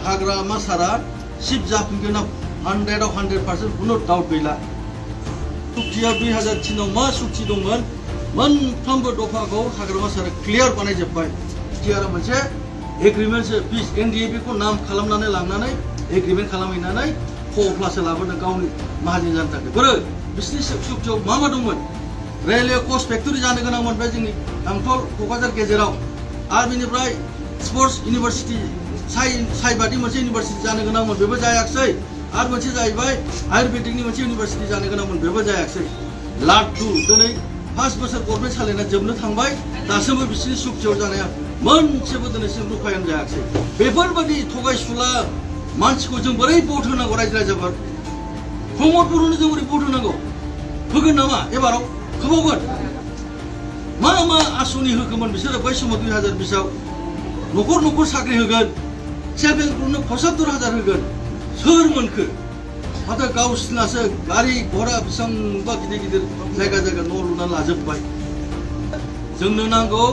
हाग्रामा सारा शिब जाफिनगोन 100% कुनु डाउट गैला सुक्तिया 2003 मा सुक्ति दंमोन मोनफ्रोमबो दफाखौ हाग्रामा सारा क्लियार बानायजोबबाय क्लियार मोनसे एग्रीमेंट पिस एनडीएबी को नाम खालामनानै लांनानै एग्रीमेंट खालामहैनानै खप्लासो लाबोदों गावनि माहाजोन जानो थाखाय बोरो बिसोरनि सुक्तियाव मा दंमोन रेलवे कस्ट फेक्टरि जानो गोनां मोनबाय जोंनि आंथल क'क्राझार गेजेराव आरो बेनिफ्राय स्पर्ट्स इउनिभार्सिटी साइ बादि मोनसे इउनिभार्सिटी जानो गोनांमोन बेबो जायाखै आरो मोनसे जाहैबाय आयुर्वेदिकनि मोनसे इउनिभार्सिटी जानो गोनांमोन बेबो जायाखै लाटु दिनै 5 बोसोर गभर्नमेन्ट सालायना जोबनो थांबाय दासिमबो बिसोरनि सुक्तियाव जानाया मोनसेबो दिनैसिम रुफायानो जायाखै बेफोरबायदि थगायसुला मानसिखौ जों बोरै भट होनांगौ रायजो राजाफोर प्रमद बर'नो जों बोरै भट होनांगौ होगोन नामा एबाराव होबावगोन मा आसनि होगोमोन बिसोरो बै समाव 2020 आव न'खर साख्रि होगोन सेल्फ हेल्प ग्रुपनो 75,000 होगोन सोर मोनखो माथो गावसिनासो गारि घोड़ा बेसेबांबा गिदिर जायगा न' लुनानै लाजोबबाय जोंनो नांगौ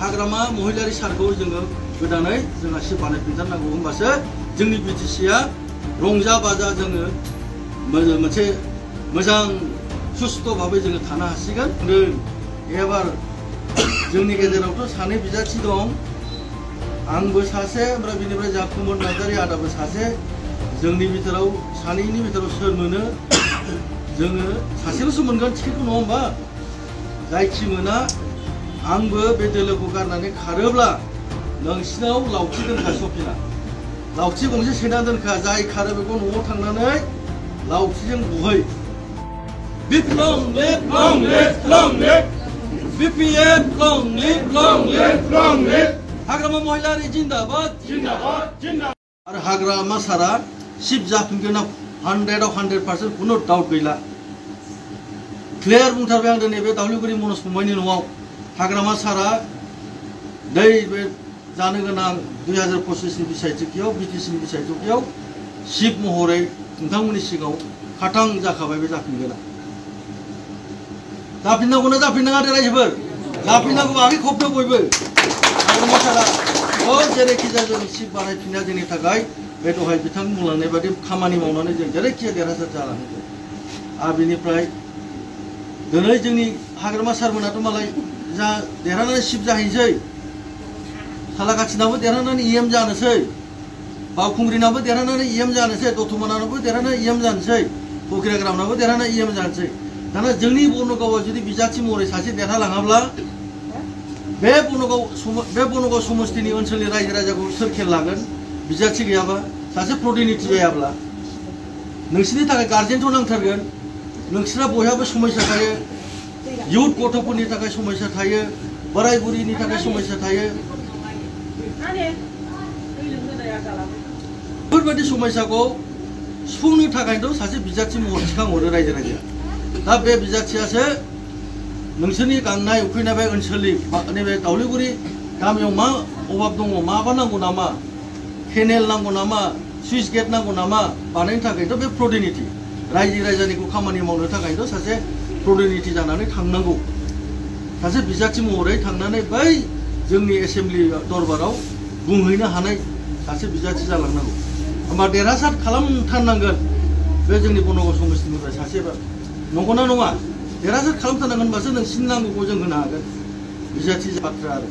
हाग्रामा महिलारि सारखौ जोङो गोदानै जोंहा सिब बानायफिनथारनांगौ होमबासो जोंनि बिटिसिया रंजा बाजा जोङो मोनसे मोजां सुस्थ' भाबै जोङो थानो हासिगोन एबार जोंनि गेजेरावथ' सानै बिजाथि दं आंबो सासे ओमफ्राय बिनिफ्राय जाखुमोन नार्जारि आदाबो सासे जोंनि बिथोराव सानैनि बिथोराव सोर मोनो जोङो सासेल'सो मोनगोन टिकेटखौ नङा होमबा जायखि मोना आंबो बे दोलोखौ गारनानै खारोब्ला नोंसिनाव लावथि दोनखा सफिना लावथि गंसे सेना दोनखा जाय खारो बेखौ न'आव थांनानै लावथिजों बुहै Bip long live BPM long live हाग्रामा महिलारि जिंदाबाद आरो हाग्रामा सारा शिब जाफिनगोन 100% कुनु डाउट गैला क्लियार बुंथारबाय आं दिनै बे दावलिगुरि मनज फंबायनि न'आव हाग्रामा सारा दै बे जानो गोनां 2025 नि बिसायख'थियाव बिटिसिनि बिसायख'थियाव शिब महरै नोंथांमोननि सिगाङाव खाथां जाखाबाय बे जाफिनगोना जाफिननांगौना जाफिननाङा दे रायजोफोर जाफिननांगौ आखै खबनो बयबो हाग्रामा सारा जेरैखि जाया जों शिब बानायफिननाया जोंनि थाखाय बे दहाय बिथां बुंलांनाय बायदि खामानि मावनानै जों जेरैखि देरहासार जालांगोन आरो बेनिफ्राय दिनै जोंनि हाग्रामा सारमोनाथ' मालाय जा देरहानानै शिब जाहैनोसै सालाकाथिनाबो देरहानानै इएम जानोसै बावखुंग्रिनाबो देरहानानै इएम जानोसै दतमानाबो देरहानानै इएम जानोसै फकिराग्रामनाबो देरहानानै इएम जानोसै दाना जोंनि बनगावआ जुदि बिजाथि महरै सासे देरहालाङाब्ला बे बनगाव समस्तिनि ओनसोलनि रायजो राजाखौ सोर खेल लागोन बिजाथि गैयाबा सासे प्रतिनिधि जायाब्ला नोंसिनि थाखाय गार्जेनथ' नांथारगोन नोंसिना बयहाबो समस्या थायो युथ गथ'फोरनि थाखाय समस्या थायो बोराय बुरिनि थाखाय समस्या थायो बेफोरबायदि समस्याखौ सुफुंनो थाखायथ' सासे बिजाथि महर थिखांहरो रायजो राजाया दा बे बिजाथियासो नोंसोरनि गांनाय उखैनाय बे ओनसोलनि नैबे दावलिगुरि गामियाव मा अभाब दङ माबा नांगौ नामा केनेल नांगौ नामा सुइस गेट नांगौ नामा बानायनो थाखायथ' बे प्रतिनिधि रायजो राजानिखौ खामानि मावनो थाखायथ' सासे प्रतिनिधि जानानै थांनांगौ सासे बिजाथि महरै थांनानै बै जोंनि एसेम्बलि दरबाराव बुंहैनो हानाय सासे बिजाथि जालांनांगौ होमबा देरहासार खालामथारनांगोन बे जोंनि बनगाव समस्तिनिफ्राय सासेबा नंगौना नङा देरहासार खालामथारनांगोन होनबासो नोंसिनि नांगौखौ जों होनो हागोन बिजाथि बाथ्रा आरो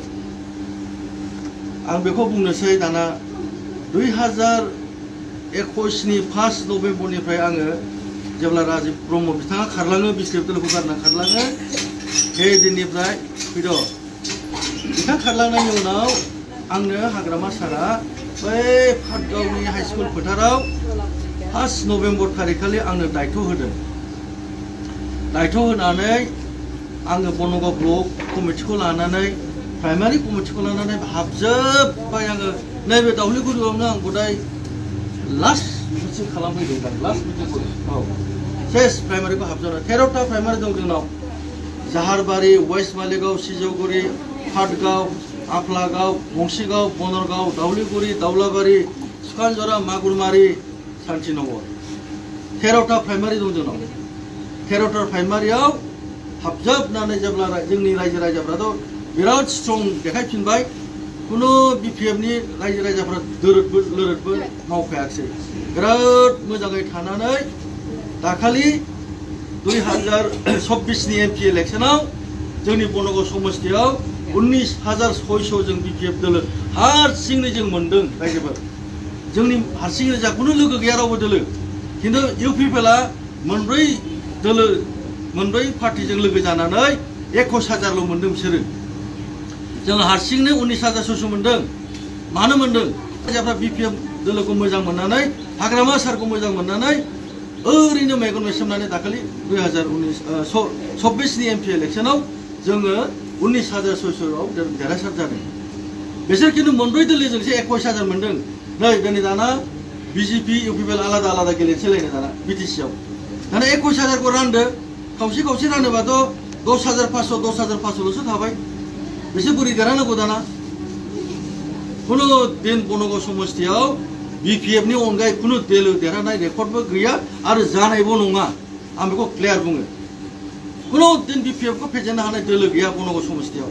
आं बेखौ बुंनोसै दाना 2021 नि 1 नभेम्बरनिफ्राय आङो जेब्ला राजीब ब्रह्म बिथाङा खारलाङो बिसलेब दोलोखौ गारना खारलाङो बे दिननिफ्राय फैद' बिथां खारलांनायनि उनाव आंनो हाग्रामा सारा बै पाटगावनि हाई स्कुल फोथाराव 1 नभेम्बर थारिखखालि आंनो दायथ' होदों दायथ' होनानै आङो बनगाव ब्लक कमिटिखौ लानानै प्राइमारि कमिटिखौ लानानै हाबजोब्बाय आङो नैबे दावलिगुरियावनो आं गदाय लास्ट मिटिं खालामफैदों लास्ट मिटिंखौ सेस प्राइमारिखौ हाबजोबना 13टा प्राइमारि दं जोंनाव जाहारबारि वेस्ट मालिगाव सिजौगुरि पाटगाव आफलागाव गंसिगाव बनरगाव दावलिगुरि दाउलाबारि सुखानजरा मागुरमारि शान्तिनगर 13टा प्राइमारि दं जोंनाव 13टा प्राइमारियाव हाबजोबनानै जेब्ला जोंनि रायजो राजाफ्राथ' बिराद स्ट्रं देखायफिनबाय कुनु बिपिएफनि रायजो राजाफोरा दोरोदबो लोरोदबो मावखायाखै बिराद मोजाङै थानानै दाखालि 2026 नि एमपि इलेक्शनाव जोंनि बनगाव समस्तियाव 19,600 जों बिपिएफ दोलो हारसिङै जों मोनदों रायजोफोर जोंनि हारसिङै जाखौनो लोगो गैया रावबो दोलो खिन्थु इउपिपिएलआ मोनब्रै पार्टिजों लोगो जानानै 21,000ल' मोनदों बिसोरो जों हारसिंनो 19,600 मोनदों मानो मोनदों जायफ्रा बिपिएफ दोलोखौ मोजां मोननानै हाग्रामा सारखौ मोजां मोननानै ओरैनो मेगन मेसेबनानै दाखालि 2026 नि एमपि इलेक्शनाव जोङो 19,600 आव देरहासार जादों बिसोर खिन्थु मोनब्रै दोलोजोंसो 21,000 मोनदों नै दिनै दाना बिजेपि इउपिपिएल आलादा आलादा गेलेनोसैलायनो दाना बिटिसिआव दाना 21,000 खौ रानदो खावसे रानोबाथ' 10,500 10,500ल'सो थाबाय बिसोर बोरै देरहानांगौ दाना कुनु दिन बनगाव समस्तियाव बिपिएफनि अनगायै कुनु दोलो देरहानाय रेकर्डबो गैया आरो जानायबो नङा आं बेखौ क्लियार बुङो कुनु दिन बिपिएफखौ फेजेननो हानाय दोलो गैया बनगाव समस्तियाव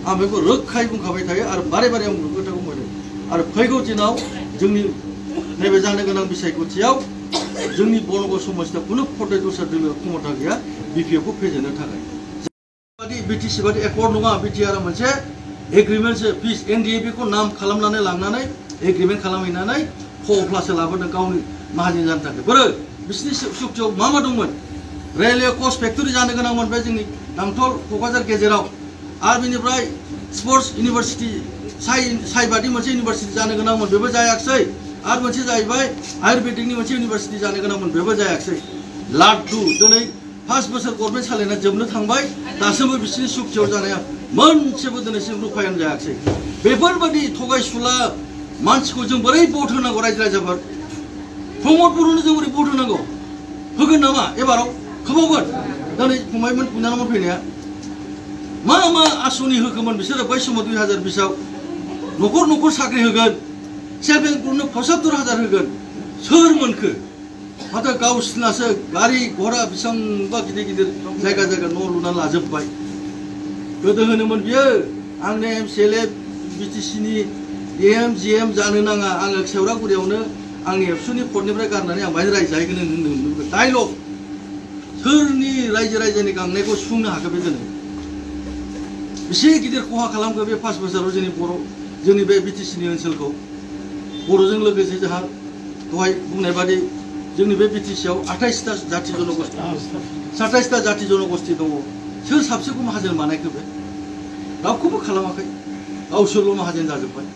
आं बेखौ रोखायै बुंखाबाय थायो आरो बारे आं खोथाखौ बुंदों आरो फैगौ दिनाव जोंनि नैबे जानो गोनां बिसायख'थियाव जोंनि बनगाव समस्तियाव कुनु फर्दाय दस्रा दोलो क्षमता गैया बिपिएफखौ फेजेननो थाखाय बिटिसि बादि एकर्ड नङा बिटिआर मोनसे एग्रिमेन्टसो पिस एनडिएबि खौ नाम खालामनानै लांनानै एग्रिमेन्ट खालामहैनानै फ'फ्लासो लाबोदों गावनि माहाजोन जानो थाखाय बोरो बिसिनि सुक्तियाव मा दंमोन रेलवे कच फेक्टरि जानो गोनांमोन बे जोंनि नांथल क'क्राझार गेजेराव आरो बेनिफ्राय स्पर्ट्स इउनिभार्सिटि साइ बादि मोनसे इउनिभार्सिटि जानो गोनांमोन बेबो जायाखिसै आरो मोनसे जाहैबाय आयुर्वेदिकनि मोनसे इउनिभार्सिटि जानो गोनांमोन बेबो जायाखिसै लाडु दिनै 5 बोसोर गभर्नमेन्ट सालायना जोबनो थांबाय दासिमबो बिसिनि सुक्तियाव जानाया मोनसेबो दिनैसिम रुफायानो जायाखिसै बेफोरबायदि थगायसुला मानसिखौ जों बोरै भट होनांगौ रायजो राजाफोर प्रमद बर'नो जों बोरै भट होनांगौ होगोन नामा एबाराव खोबावगोन दिनै फंबायमोन बिनानावमोन फैनाया मा आसनि होखोमोन बिसोरो बै समाव 2020 आव न'खर साख्रि होगोन सेल्फ हेल्प ग्रुपनो 75,000 होगोन सोर मोनखो माथो गावसिनासो गारि घोड़ा बेसेबांबा गिदिर जायगा न' लुनानै लाजोब्बाय गोदो होनोमोन बियो आंनो एमसिएलए बिटिसिनि एम जिएम जानो नाङा आङो सेवरागुरियावनो आंनि एबसुनि कर्टनिफ्राय गारनानै आं बाहाय रायजाहैगोन होनदोंमोन डायलग सोरनि रायजोनि गांनायखौ सुफुंनो हाखो बे दिनै बेसे गिदिर खहा खालामखो बे 5 बोसोराव जोंनि बे बिटिसिनि ओनसोलखौ बर'जों लोगोसे जोंहा दहाय बुंनाय बादि जोंनि बे बिटिसिआव 28टा जाति जनगोष्ठी 27टा जाति जनगोष्ठी दङ सोर साबसेखौ माहाजोन बानायखो बे रावखौबो खालामाखै गावसोरल' माहाजोन जाजोब्बाय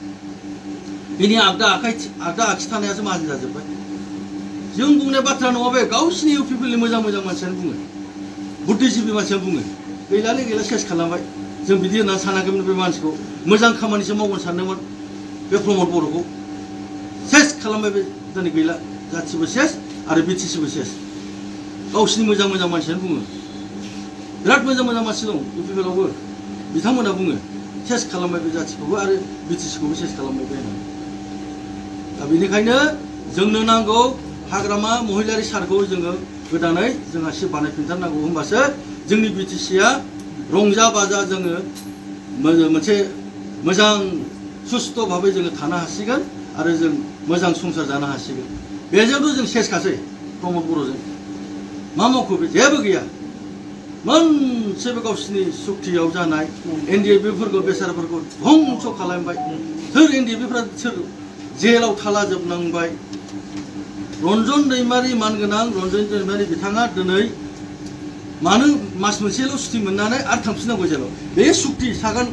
बिनि आगदा आगसि थानायासो माहाजोन जाजोब्बाय जों बुंनाय बाथ्रा नङा बे गावसिनि इउपिपिएलनि मोजां मानसियानो बुङो बुद्धिजिबि मानसियानो बुङो गैला सेस खालामबाय जों बिदि होननानै सानाखैमोन बे मानसिखौ मोजां खामानिसो मावगोन सानदोंमोन बे प्रमद बर'खौ सेस खालामबाय बे दिनै गैला जाथिबो सेस आरो बिटिसिबो सेस गावसिनि मोजां मानसियानो बुङो बिराद मोजां मानसि दं इउपिपिएलआवबो बिथांमोना बुङो सेस खालामबाय बे जाथिखौबो आरो बिटिसिखौबो सेस खालामबाय बे होननानै दा बेनिखायनो जोंनो नांगौ हाग्रामा महिलारि सारखौ जोङो गोदानै जोंहा सिट बानायफिनथारनांगौ होमबासो जोंनि बिटिसिआ रंजा बाजा जोङो मोनसे मोजां सुस्थ' भाबै जोङो थानो हासिगोन आरो जों मोजां संसार जानो हासिगोन बेजोंथ' जों सेसखासै प्रमद बर'जों मा मावखो बे जेबो गैया मोनसेबो गावसिनि सुक्तियाव जानाय एनडिएफबिफोरखौ बेसाराफोरखौ धंस खालामबाय सोर एनडिएफबिफ्रा सोर जेलाव थालाजोबनांबाय रन्जन दैमारि मानगोनां रन्जन दैमारि बिथाङा दिनै मानो मास मोनसेल' सुथि मोननानै आरो थांफिननांगौ जेलाव बे सुक्ति सागान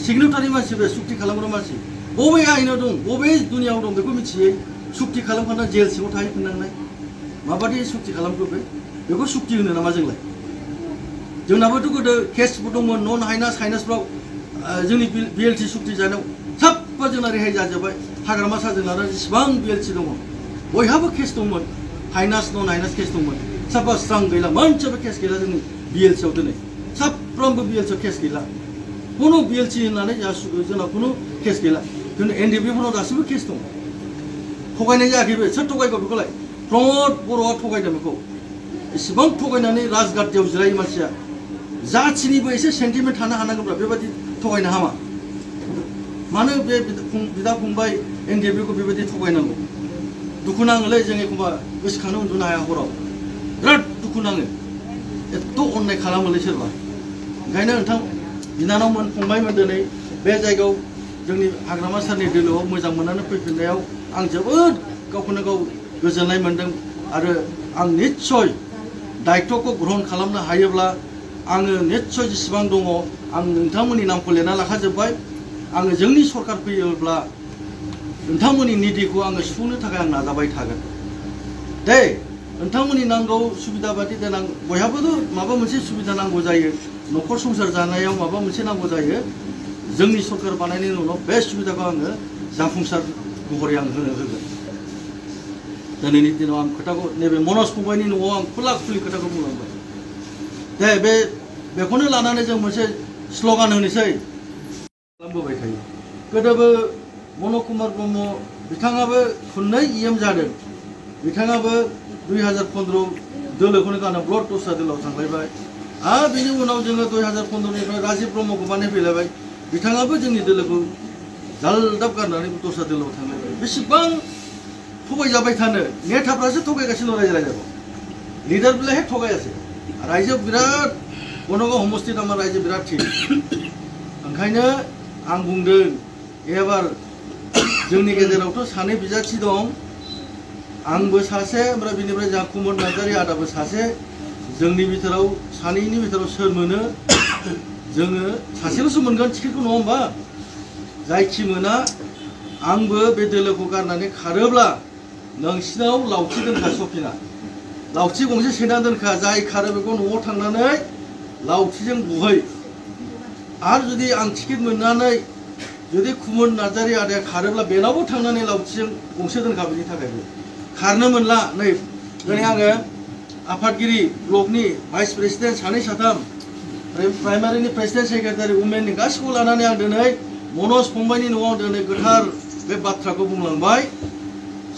सिगनेटारि मानसि बे सुक्ति खालामग्रा मानसि बबे आयेनाव दं बबे दुनियाव दं बेखौ मिथियै सुक्ति खालामखानानै जेल सिङाव थाहैफिननांनाय माबादि सुक्ति खालामखो बेखौ सुक्ति होनो नामा जोंलाय जोंनाबोथ' गोदो केसबो दंमोन नन हाइनास हाइनासफ्राव जोंनि बिएलटि सुक्ति जानायाव साफ्फा जोंना रेहाय जाजोब्बाय हाग्रामा साजों लानानै जेसेबां बिएलटि दङ बयहाबो केस दंमोन हाइनास नन हाइनास केस दंमोन साफ्फा स्रां गैला मोनसेबो केस गैला जोंनि बिएलसिआव दिनै साफ्रोमबो बिएलसिआव केस गैला कुनु बिएलसि होननानै जोंनाव कुनु केस गैला खिन्थु एनडिएफबिफोरनाव दासिमबो केस दं थगायनाय जायाखै बे सोर थगायगौ बेखौलाय प्रमद बर'आ थगायदों बेखौ इसेबां थगायनानै राजगाद्दियाव जिरायो मानसिया जाथिनिबो एसे सेन्टिमेन्ट थानो हानांगौब्ला बेबादि थगायनो हामा मानो बे बिदा फंबाय एनडिएफबि खौ बेबायदि थगायनांगौ दुखु नाङोलै जों एखमबा गोसोखांनो उन्दुनो हाया हराव बिराद दुखु नाङो एथ' अननाय खालामोलै सोरबा ओंखायनो नोंथां बिनानावमोन फंबायमोन दिनै बे जायगायाव जोंनि हाग्रामा सारनि दोलोआव मोजां मोननानै फैफिननायाव आं जोबोद गावखौनो गाव गोजोननाय मोन्दों आरो आं निस्सय दायित्वखौ ग्रहण खालामनो हायोब्ला आङो निस्सय जेसेबां दङ आं नोंथांमोननि नामखौ लिरना लाखाजोब्बाय आङो जोंनि सरकार फैयोब्ला नोंथांमोननि निधिखौ आङो सुफुंनो थाखाय आं नाजाबाय थागोन दे नोंथांमोननि नांगौ सुबिदा बादि देनां बयहाबोथ' माबा मोनसे सुबिदा नांगौ जायो न'खर संसार जानायाव माबा मोनसे नांगौ जायो जोंनि सरकार बानायनायनि उनाव बे सुबिदाखौ आङो जाफुंसार महरै आं होगोन दिनैनि दिनाव आं खोथाखौ नैबे मनज फंबायनि न'आव आं खुला खुलि खोथाखौ बुंलांबाय दे बेखौनो लानानै जों मोनसे स्ल'गान होनोसै खालामबोबाय थायो गोदोबो मनज कुमार ब्रह्म बिथाङाबो खननै इएम जादों बिथाङाबो 2015 दोलोखौनो गानो ब्लड दस्रा दोलोआव थांलायबाय आरो बिनि उनाव जोङो 2015निफ्राय राजीव ब्रह्मखौ बानायफैलायबाय बिथाङाबो जोंनि दोलोखौ जालदाब गारनानै दस्रा दोलोआव थांलायबाय बेसेबां थगायजाबाय थानो नेताफ्रासो थगायगासिनो रायजो राजाखौ लिडारफोराहाय थगायासै रायजो बिराद बनगाव समस्ति नामा रायजो बिराद थिग ओंखायनो आं बुंदों एबार जोंनि गेजेरावथ' सानै बिजाथि दं आंबो सासे ओमफ्राय बिनिफ्राय जोंहा कुमन नार्जारि आदाबो सासे जोंनि बिथोराव सानैनि बिथोराव सोर मोनो जोङो सासेल'सो मोनगोन टिकेटखौ नङा होमबा जायखि मोना आंबो बे दोलोखौ गारनानै खारोब्ला नोंसिनाव लावथि दोनखा सफिना लावथि गंसे सैना दोनखा जाय खारो बेखौ न'आव थांनानै लावथिजों बुहै आरो जुदि आं टिकेट मोननानै जुदि कुमन नार्जारि आदाया खारोब्ला बेनावबो थांनानै लावथिजों गंसे दोनखा बेनि थाखायबो खारनो मोनला नै दिनै आङो आफादगिरि ब्लकनि भाइस प्रेसिडेन्ट सानै साथाम प्राइमारिनि प्रेसिडेन्ट सेक्रेटारि वुमेननि गासिखौबो लानानै आं दिनै मनज फंबायनि न'आव दिनै गोथार बे बाथ्राखौ बुंलांबाय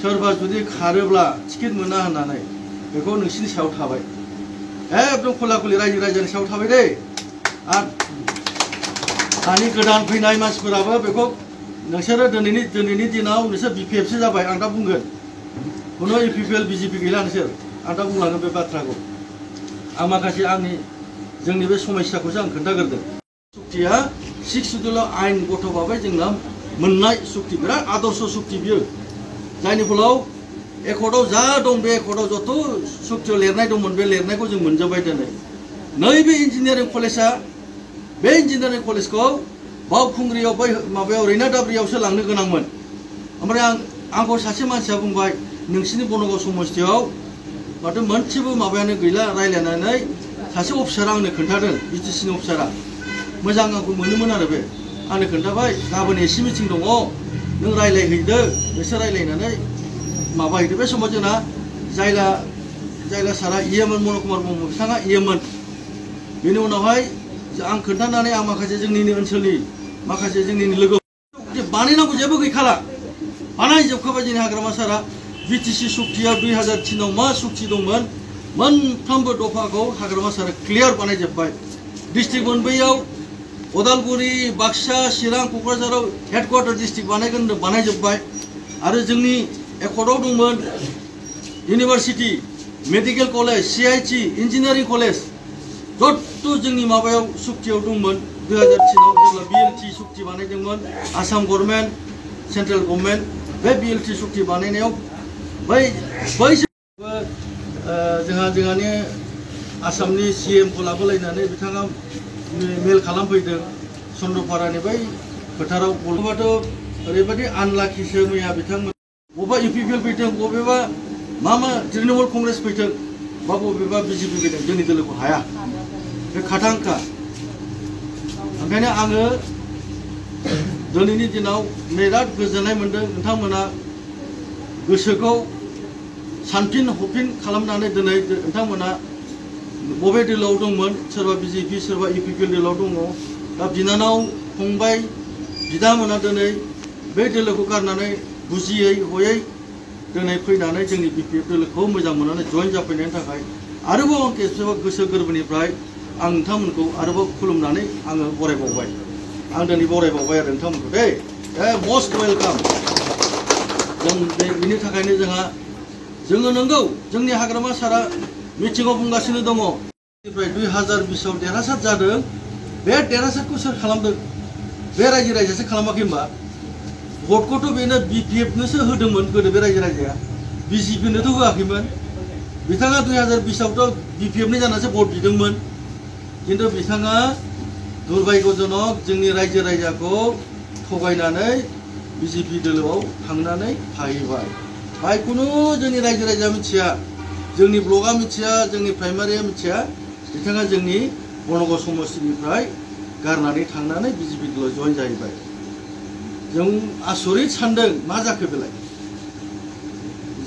सोरबा जुदि खारोब्ला टिकेट मोना होननानै बेखौ नोंसिनि सायाव थाबाय एकदम खुला खुलि रायजो राजानि सायाव थाबाय दे आरो दानि गोदान फैनाय मानसिफोराबो बेखौ नोंसोरो दिनैनि दिनाव नोंसोर बिपिएफसो जाबाय आं दा बुंगोन खुनु इउपिपिएल बिजेपि गैला नोंसोर आं दा बुंलांगोन बे बाथ्राखौ आं माखासे आंनि जोंनि बे समस्याखौसो आं खोन्थाग्रोदों सुक्तिया 6 सिडुलाव आयेन गथ'बाबाय जोंना मोननाय सुक्ति बिराद आदर्श सुक्ति बियो जायनि फलाव एकर्डआव जा दं बे एकर्डआव जत' सुक्तियाव लिरनाय दंमोन बे लिरनायखौ जों मोनजोब्बाय दिनै नैबे इन्जिनियारिं कलेजआ बे इन्जिनियारिं कलेजखौ बावखुंग्रियाव बै माबायाव रैनादाब्रियावसो लांनो गोनांमोन ओमफ्राय आंखौ सासे मानसिया बुंबाय नोंसिनि बनगाव समस्तियाव माथो मोनसेबो माबायानो गैला रायलायनानै सासे अफिसारा आंनो खोन्थादों बिटिसिनि अफिसारा मोजां आंखौ मोनोमोन आरो बे आंनो खोन्थाबाय गाबोन एसे मिटिं दङ नों रायलायहैदो नोंसोर रायलायनानै माबाहैदो बे समाव जोंना जायला सारा इएमोन मनज कुमार ब्रह्म बिथाङा इएमोन बेनि उनावहाय आं खोन्थानानै आं माखासे जोंनिनो ओनसोलनि माखासे जोंनिनो लोगो बानायनांगौ जेबो गैखाला बानायजोबखाबाय जोंनि हाग्रामा सारा बिटिसि सुक्तियाव 2003आव मा सुक्ति दंमोन मोनफ्रोमबो दफाखौ हाग्रामा सारा क्लियार बानायजोब्बाय डिस्ट्रिक्ट मोनब्रैयाव उदालगुरि बाक्सा चिरां क'क्राझाराव हेडक्वार्टार डिस्ट्रिक्ट बानायगोन बानायजोब्बाय आरो जोंनि एकर्डआव दंमोन university medical college CIT engineering college जत' जोंनि माबायाव सुक्तियाव दंमोन 2003आव जेब्ला BLT सुक्ति बानायदोंमोन आसाम गभर्नमेन्ट सेन्ट्रेल गभर्नमेन्ट बे BLT सुक्ति बानायनायाव बै जोंहानि आसामनि CM खौ लाबोलायनानै बिथाङा मेल खालामफैदों चन्द्रपारानि बै फोथाराव बबेबाथ' ओरैबायदि आनलाखिसो मैया बिथांमोन बबेबा इउपिपिएल फैथों बबेबा मा तृणमूल कंग्रेस फैथों बा बबेबा बिजेपि फैथों जोंनि दोलोखौ हाया बे खाथांखा ओंखायनो आङो दिनैनि दिनाव बिराद गोजोननाय मोन्दों नोंथांमोना गोसोखौ सानफिन हफिन खालामनानै दिनै नोंथांमोना बबे दोलोआव दंमोन सोरबा बिजेपि सोरबा इउपिपिएल दोलोआव दङ दा बिनानाव फंबाय बिदामोना दिनै बे दोलोखौ गारनानै बुजियै हयै दिनै फैनानै जोंनि बिपिएफ दोलोखौ मोजां मोननानै जइन जाफैनायनि थाखाय आरोबाव आं खेबसेबाव गोसो गोरबोनिफ्राय आं नोंथांमोनखौ आरोबाव खुलुमनानै आङो बरायबावबाय आं दिनै बरायबावबाय आरो नोंथांमोनखौ दे most welcome जों बेनि थाखायनो जोङो नंगौ जोंनि हाग्रामा सारा मिटिङाव बुंगासिनो दङ निफ्राय 2020 आव देरहासार जादों बे देरहासारखौ सोर खालामदों बे रायजो राजायासो खालामाखै होनबा भटखौथ' बेनो BPF नोसो होदोंमोन गोदो बे रायजो राजाया BJP नोथ' होआखैमोन बिथाङा 2020 आवथ' BPF नि जानासो भट बिदोंमोन किन्तु बिथाङा दुर्भाग्यजनक जोंनि रायजो राजाखौ थगायनानै BJP दोलोआव थांनानै थाहैबाय बाय कुनु जोंनि रायजो राजाया मिथिया जोंनि ब्लकआ मिथिया जोंनि प्राइमारिया मिथिया बिथाङा जोंनि बनगाव समष्टिनिफ्राय गारनानै थांनानै BJP दोलोआव जइन जाहैबाय जों आसरित सानदों मा जाखो बेलाय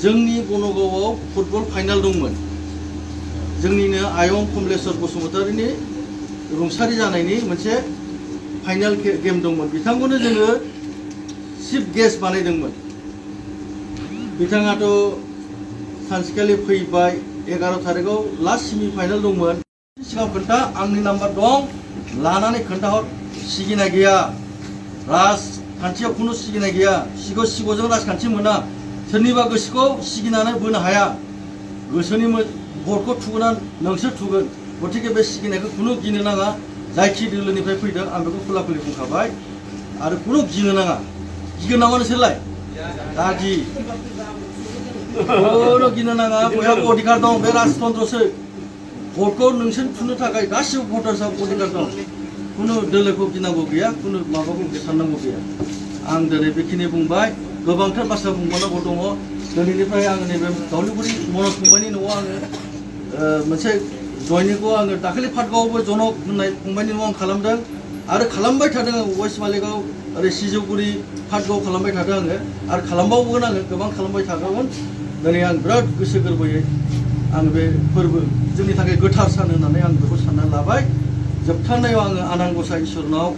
जोंनि बनगावआव फुटबल फाइनाल दंमोन जोंनिनो आयं कमलेश्वर बसुमतारीनि रुंसारि जानायनि मोनसे फाइनाल गेम दंमोन बिथांखौनो जोङो चिफ गेस्ट बानायदोंमोन बिथाङाथ' सानसेखालि फैबाय 11 तारिखआव लास्ट सेमि फाइनाल दंमोन सिगां खोन्था आंनि नाम्बार दं लानानै खोन्थाहर सिगिनाय गैया राजखान्थियाव खुनु सिगिनाय गैया सिग'जों राजखान्थि मोना सोरनिबा गोसोखौ सिगिनानै बोनो हाया गोसोनि भटखौ थुगोना नोंसोर थुगोन गतिके बे सिगिनायखौ खुनु गिनो नाङा जायखि दोलोनिफ्राय फैदों आं बेखौ खुला खुलि बुंखाबाय आरो खुनु गिनो नाङा गिगोन नामा नोंसोरलाय दागि खुनु गिनो नाङा बयहाबो अधिकार दं बे राजतन्त्रसो भटखौ नोंसोर थुनो थाखाय गासिबो भटार्सआ अधिकार दं खुनु दोलोखौ गिनांगौ गैया खुनु माबाखौ साननांगौ गैया आं दिनै बेखिनि बुंबाय गोबांथार बाथ्रा बुंबावनांगौ दङ दिनैनिफ्राय आङो नैबे दावलिगुरि मनज फंबायनि न'आव आङो मोनसे जयनिंखौ आङो दाखालि पाटगावआवबो जनक होननाय फंबायनि न'आव आं खालामदों आरो खालामबाय थादों आङो वेस्ट मालिगाव ओरै सिजौगुरि पाटगाव खालामबाय थादों आङो आरो खालामबावगोन आङो गोबां खालामबाय थागोन दिनै आं बिराद गोसो गोरबोयै आं बे फोरबो जोंनि थाखाय गोथार सान होननानै आं बेखौ साननानै लाबाय जोबथारनायाव आङो आनान गसाइ इसोरनाव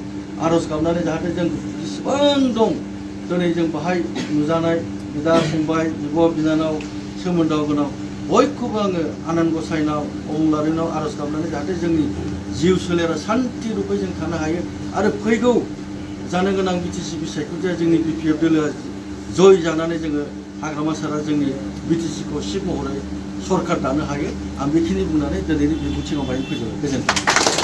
आर'ज गाबनानै जाहाथे जों जेसेबां दं दिनै जों बाहाय नुजानाय बिदा फंबाय बिब' बिनानाव सोमोन्दोआव गोनां बयखौबो आङो आनान गसाइनाव अबंलारिनाव आर'ज गाबनानै जाहाथे जोंनि जिउ सोलेरा सान्थि रुपै जों थानो हायो आरो फैगौ जानो गोनां BTC बिसायख'थिया जोंनि BPF दोलोआ जय जानानै जोङो हाग्रामा सारा जोंनि BTC खौ चिफ महरै सरकार दानो हायो आं बेखिनि बुंनानै दिनैनि बिबुंथिआव बाहाय फोजोबबाय गोजोन्थों